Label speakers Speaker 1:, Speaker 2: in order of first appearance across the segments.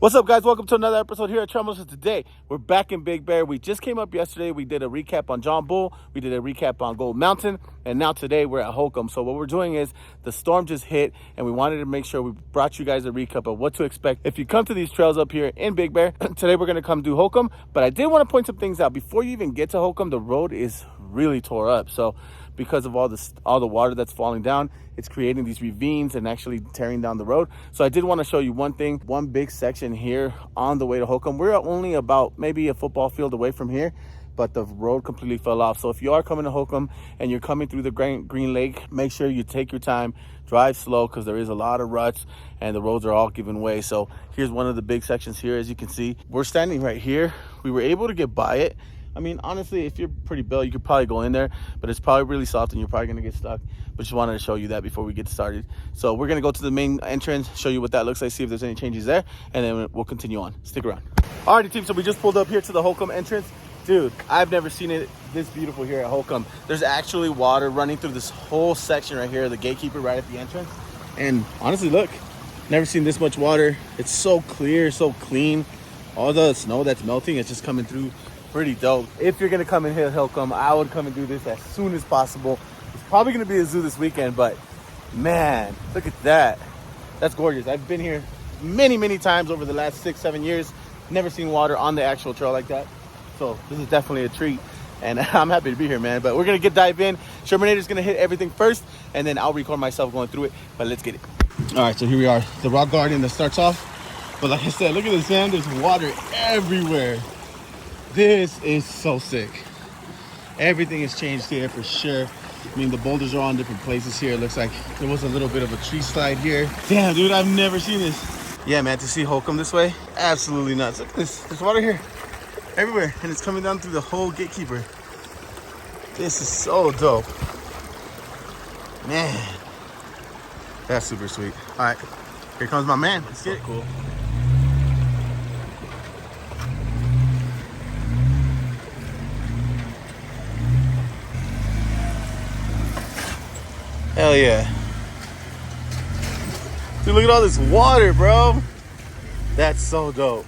Speaker 1: What's up, guys? Welcome to another episode here at Trail. Today, we're back in Big Bear. We just came up yesterday. We did a recap on John Bull. We did a recap on Gold Mountain. And now today, we're at Holcomb. So what we're doing is the storm just hit, and we wanted to make sure we brought you guys a recap of what to expect if you come to these trails up here in Big Bear. Today, we're going to come do Holcomb. But I did want to point some things out. Before you even get to Holcomb, the road is really tore up. So because of all the water that's falling down, it's creating these ravines and actually tearing down the road. So I did want to show you one thing, one big section here on the way to Holcomb. We're only about maybe a football field away from here, but the road completely fell off. So if you are coming to Holcomb and you're coming through the Green Lake, make sure you take your time, drive slow, because there is a lot of ruts and the roads are all giving way. So here's one of the big sections here. As you can see, we're standing right here. We were able to get by it. I mean, honestly, if you're pretty built, you could probably go in there, but it's probably really soft and you're probably going to get stuck. But just wanted to show you that before we get started. So we're going to go to the main entrance, show you what that looks like, see if there's any changes there, and then we'll continue on. Stick around. Alrighty, team, so we just pulled up here to the Holcomb entrance. Dude, I've never seen it this beautiful here at Holcomb. There's actually water running through this whole section right here, the gatekeeper right at the entrance. And honestly, look, never seen this much water. It's so clear, so clean. All the snow that's melting is just coming through. Pretty dope. If you're gonna come and hit Holcomb, I would come and do this as soon as possible. It's probably gonna be a zoo this weekend, but man, look at that. That's gorgeous. I've been here many times over the last 6-7 years. Never seen water on the actual trail like that. So this is definitely a treat, and I'm happy to be here, man. But we're gonna dive in. Shermanator's gonna hit everything first, and then I'll record myself going through it. But let's get it. All right, so here we are, the rock garden that starts off. But like I said, look at this, man. There's water everywhere. This is so sick. Everything has changed here for sure. I mean, the boulders are all in different places here. It looks like there was a little bit of a tree slide here. Damn, dude, I've never seen this. Yeah, man, to see Holcomb this way, absolutely nuts. Look at this. There's water here everywhere, and it's coming down through the whole gatekeeper. This is so dope. Man, that's super sweet. All right, here comes my man. Let's get it. Cool. Hell yeah. Dude, look at all this water, bro. That's so dope.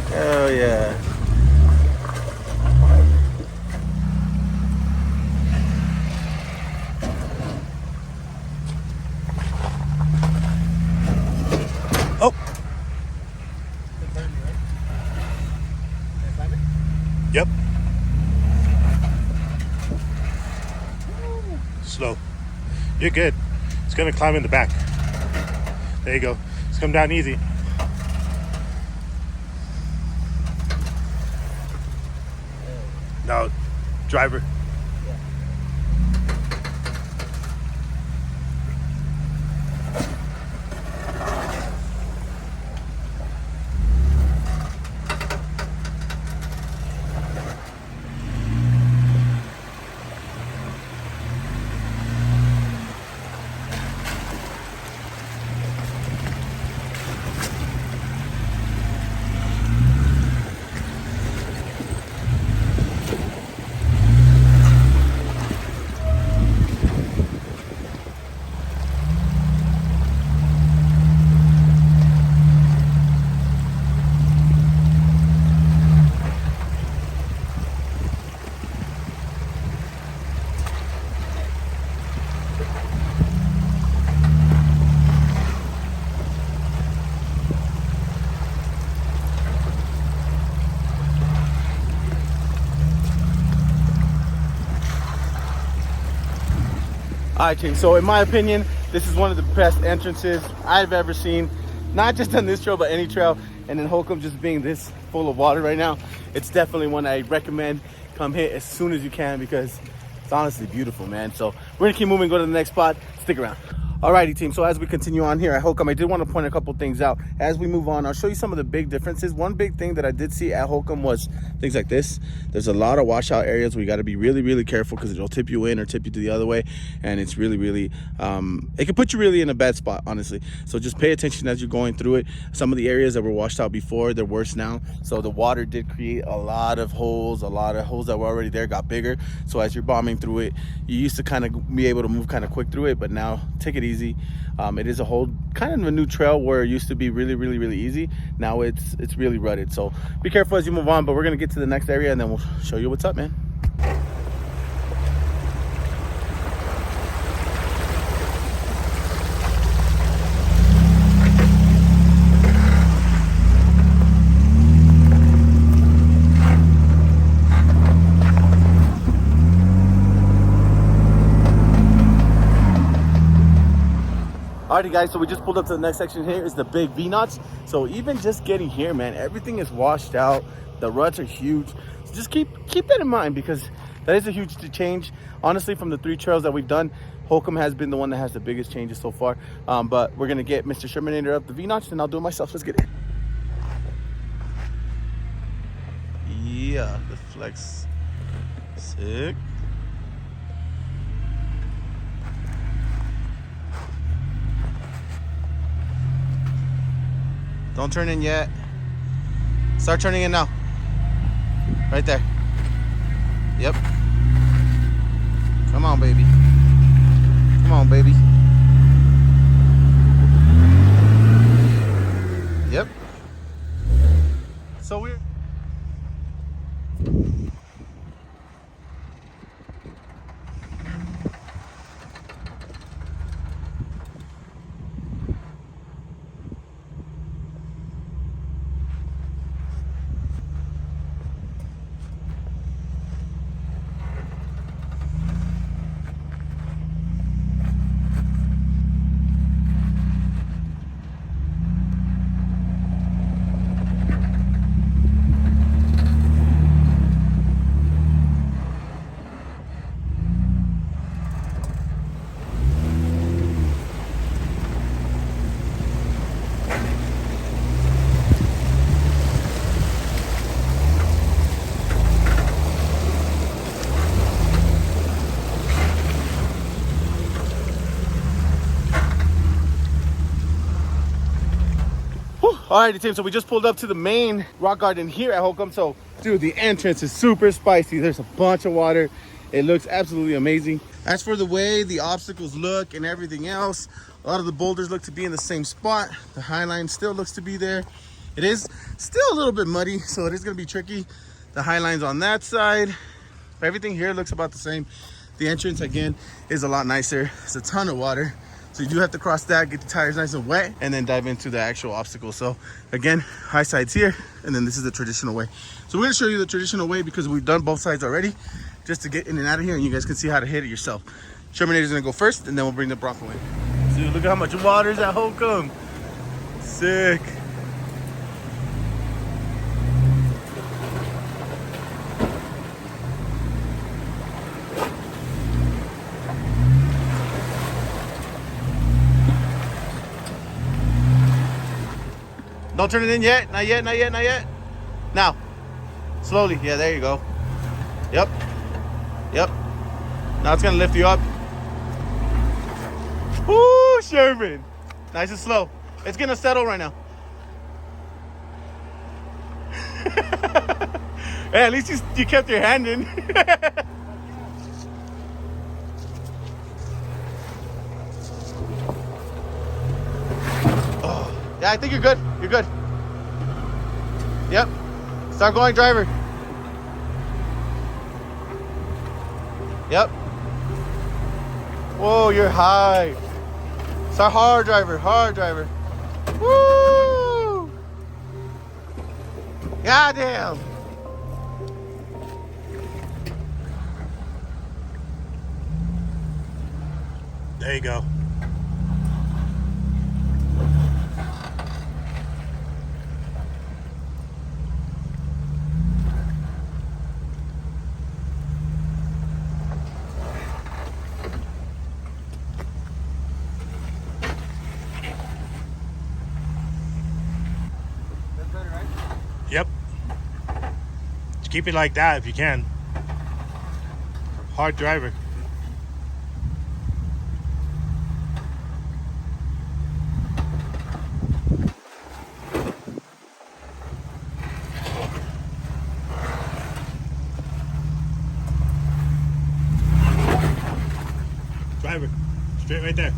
Speaker 1: Hell yeah. Oh. Yep. Slow. You're good. It's gonna climb in the back. There you go. Just come down easy. No, driver. All right, team, so in my opinion, this is one of the best entrances I've ever seen, not just on this trail, but any trail. And then Holcomb just being this full of water right now, it's definitely one I recommend come hit as soon as you can, because it's honestly beautiful, man. So we're gonna keep moving, go to the next spot. Stick around. Alrighty, team. So as we continue on here at Holcomb, I did want to point a couple things out. As we move on, I'll show you some of the big differences. One big thing that I did see at Holcomb was things like this. There's a lot of washout areas where you got to be really, really careful because it'll tip you in or tip you to the other way. And it's really, really, it can put you really in a bad spot, honestly. So just pay attention as you're going through it. Some of the areas that were washed out before, they're worse now. So the water did create a lot of holes that were already there got bigger. So as you're bombing through it, you used to kind of be able to move kind of quick through it, but now take it easy. It is a whole kind of a new trail where it used to be really, really, really easy. Now it's really rutted. So be careful as you move on, but we're gonna get to the next area and then we'll show you what's up, man. Alrighty guys, so we just pulled up to the next section. Here is the big V-notch. So even just getting here, man, everything is washed out. The ruts are huge. So just keep that in mind because that is a huge change. Honestly, from the 3 trails that we've done, Holcomb has been the one that has the biggest changes so far. But we're gonna get Mr. Shermanator up the V-notch and I'll do it myself. Let's get it. Yeah, the flex. Sick. Don't turn in yet. Start turning in now. Right there. Yep. Come on, baby. Come on, baby. Yep. So weird. Alrighty, team, so we just pulled up to the main rock garden here at Holcomb. So, dude, the entrance is super spicy. There's a bunch of water. It looks absolutely amazing. As for the way the obstacles look and everything else, a lot of the boulders look to be in the same spot. The high line still looks to be there. It is still a little bit muddy, so it is going to be tricky. The high line's on that side. Everything here looks about the same. The entrance, again, is a lot nicer. It's a ton of water. So you do have to cross that, get the tires nice and wet, and then dive into the actual obstacle. So again, high sides here, and then this is the traditional way. So we're gonna show you the traditional way because we've done both sides already, just to get in and out of here, and you guys can see how to hit it yourself. Shermanator's gonna go first, and then we'll bring the Bronco in. Dude, look at how much water is at Holcomb. Sick. Don't turn it in yet. Not yet, not yet, not yet. Now. Slowly. Yeah, there you go. Yep. Yep. Now it's going to lift you up. Woo, Sherman. Nice and slow. It's going to settle right now. Hey, at least you kept your hand in. Yeah, I think you're good. You're good. Yep. Start going, driver. Yep. Whoa, you're high. Start hard, driver. Hard, driver. Woo! Goddamn. There you go.
Speaker 2: keep it like that if you can. Hard driver. Driver, straight right there.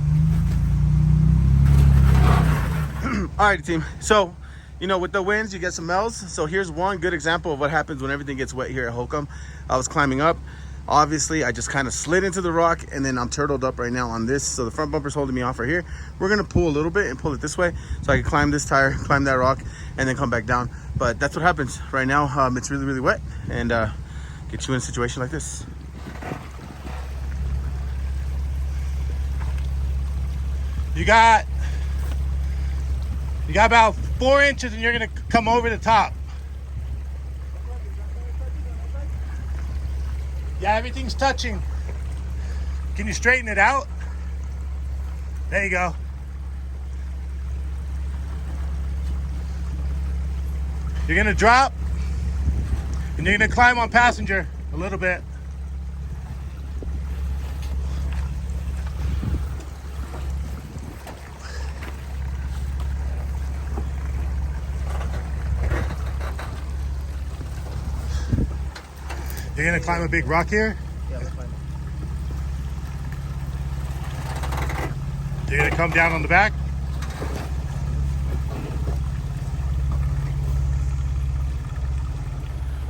Speaker 1: All right, team. So, you know, with the winds, you get some L's. So here's one good example of what happens when everything gets wet here at Holcomb. I was climbing up. Obviously, I just kind of slid into the rock, and then I'm turtled up right now on this. So the front bumper's holding me off right here. We're gonna pull a little bit and pull it this way so I can climb this tire, climb that rock, and then come back down. But that's what happens right now. It's really, really wet, and get you in a situation like this.
Speaker 2: You got about 4 inches and you're gonna come over the top. Yeah, everything's touching. Can you straighten it out? There you go. You're gonna drop and you're gonna climb on passenger a little bit. You're gonna climb a big rock here?
Speaker 1: Yeah, let's climb it.
Speaker 2: You're gonna come down on the back?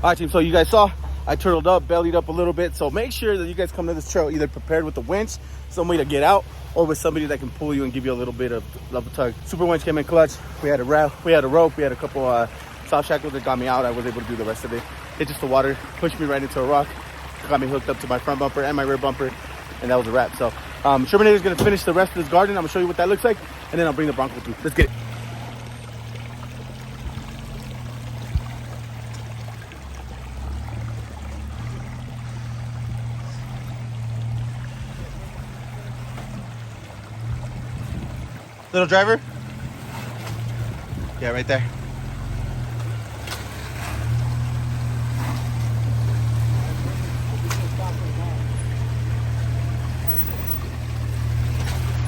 Speaker 1: All right, team, so you guys saw I turtled up, bellied up a little bit. So make sure that you guys come to this trail either prepared with a winch, somebody to get out, or with somebody that can pull you and give you a little bit of a tug. Super winch came in clutch. We had a rope, we had a couple soft shackles that got me out. I was able to do the rest of it. Hit just the water, pushed me right into a rock, got me hooked up to my front bumper and my rear bumper, and that was a wrap. So Shermanator's gonna finish the rest of this garden. I'm gonna show you what that looks like, and then I'll bring the Bronco through. Let's get it. Little driver? Yeah, right there.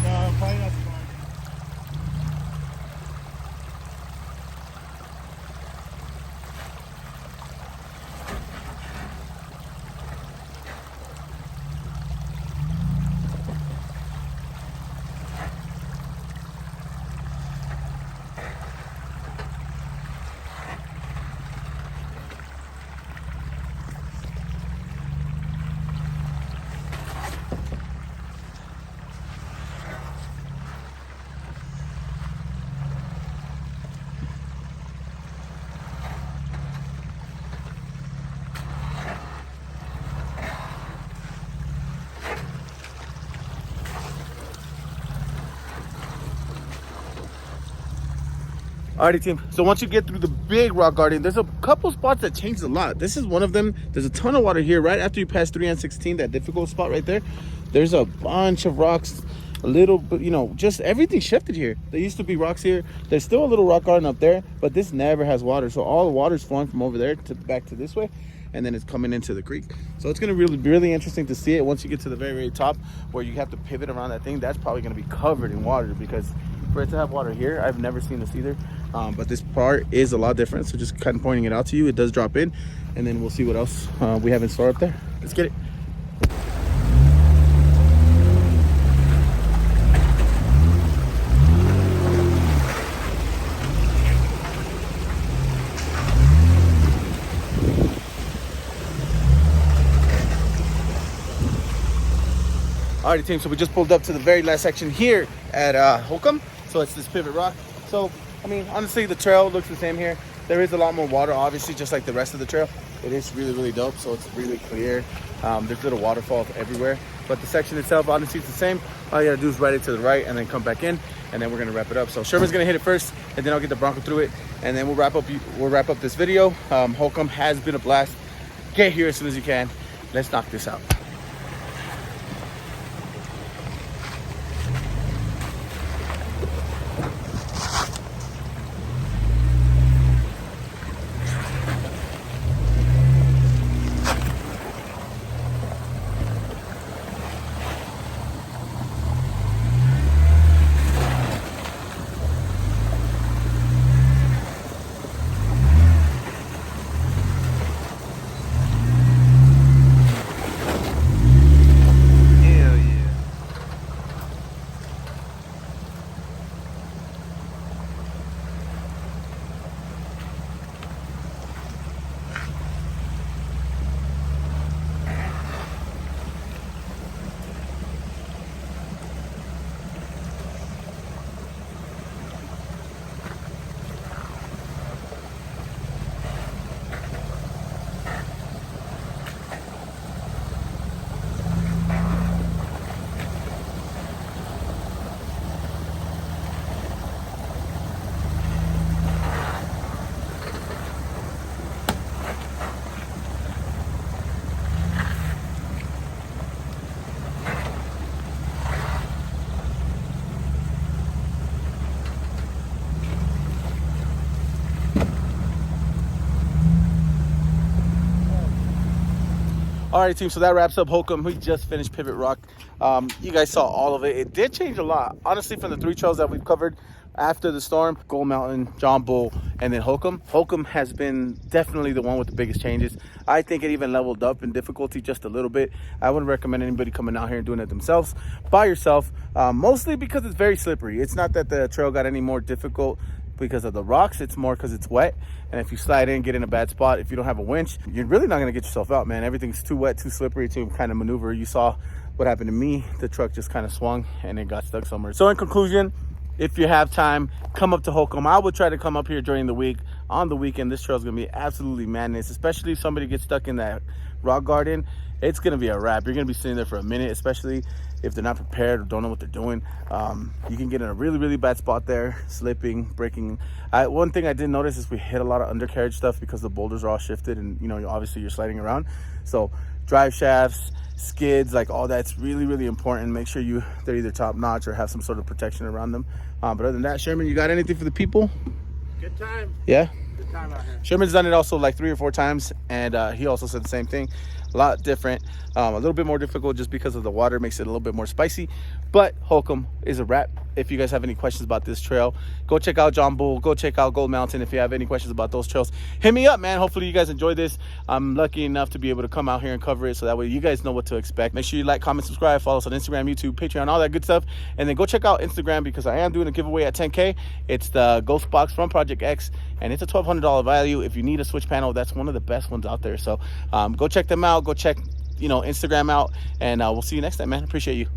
Speaker 2: No, probably not.
Speaker 1: Alrighty, team. So once you get through the big rock garden, there's a couple spots that changed a lot. This is one of them. There's a ton of water here right after you pass 3 and 16, that difficult spot right there. There's a bunch of rocks, a little bit, you know, just everything shifted here. There used to be rocks here. There's still a little rock garden up there, but this never has water. So all the water is flowing from over there to back to this way, and then it's coming into the creek. So it's gonna be really interesting to see it once you get to the very top where you have to pivot around that thing. That's probably gonna be covered in water, because for it to have water here, I've never seen this either. But this part is a lot different, so just kind of pointing it out to you. It does drop in, and then we'll see what else we have in store up there. Let's get it. Alrighty, team, so we just pulled up to the very last section here at Holcomb. So it's this pivot rock. So I mean, honestly, the trail looks the same here. There is a lot more water, obviously, just like the rest of the trail. It is really dope, so it's really clear. There's little waterfalls everywhere, but the section itself, honestly, it's the same. All you gotta do is ride it to the right and then come back in, and then we're gonna wrap it up. So Sherman's gonna hit it first, and then I'll get the Bronco through it, and then we'll wrap up this video. Holcomb has been a blast. Get here as soon as you can. Let's knock this out. All right, team, so that wraps up Holcomb. We just finished Pivot Rock. You guys saw all of it. It did change a lot. Honestly, from the 3 trails that we've covered after the storm, Gold Mountain, John Bull, and then Holcomb. Holcomb has been definitely the one with the biggest changes. I think it even leveled up in difficulty just a little bit. I wouldn't recommend anybody coming out here and doing it themselves by yourself, mostly because it's very slippery. It's not that the trail got any more difficult because of the rocks, it's more because it's wet. And if you slide in, get in a bad spot, if you don't have a winch, you're really not going to get yourself out, man. Everything's too wet, too slippery to kind of maneuver. You saw what happened to me. The truck just kind of swung and it got stuck somewhere. So in conclusion, if you have time, come up to Holcomb. I would try to come up here during the week. On the weekend, this trail is going to be absolutely madness, especially if somebody gets stuck in that rock garden. It's going to be a wrap. You're going to be sitting there for a minute, especially if they're not prepared or don't know what they're doing. You can get in a really, really bad spot there, slipping, breaking. One thing I did notice is we hit a lot of undercarriage stuff because the boulders are all shifted and, you know, obviously you're sliding around. So drive shafts, skids, like all that's really, really important. Make sure they're either top notch or have some sort of protection around them. But other than that, Sherman, you got anything for the people?
Speaker 2: Good time.
Speaker 1: Yeah?
Speaker 2: Good time out here.
Speaker 1: Sherman's done it also like 3 or 4 times, and he also said the same thing. A lot different, a little bit more difficult just because of the water makes it a little bit more spicy. But Holcomb is a wrap. If you guys have any questions about this trail, go check out John Bull, go check out Gold Mountain. If you have any questions about those trails, hit me up, man. Hopefully you guys enjoy this. I'm lucky enough to be able to come out here and cover it, so that way you guys know what to expect. Make sure you like, comment, subscribe, follow us on Instagram, YouTube, Patreon, all that good stuff. And then go check out Instagram because I am doing a giveaway at 10K. It's the Ghost Box from Project X, and it's a $1,200 value. If you need a switch panel, that's one of the best ones out there. So go check them out. Go check Instagram out, and we'll see you next time, man. Appreciate you.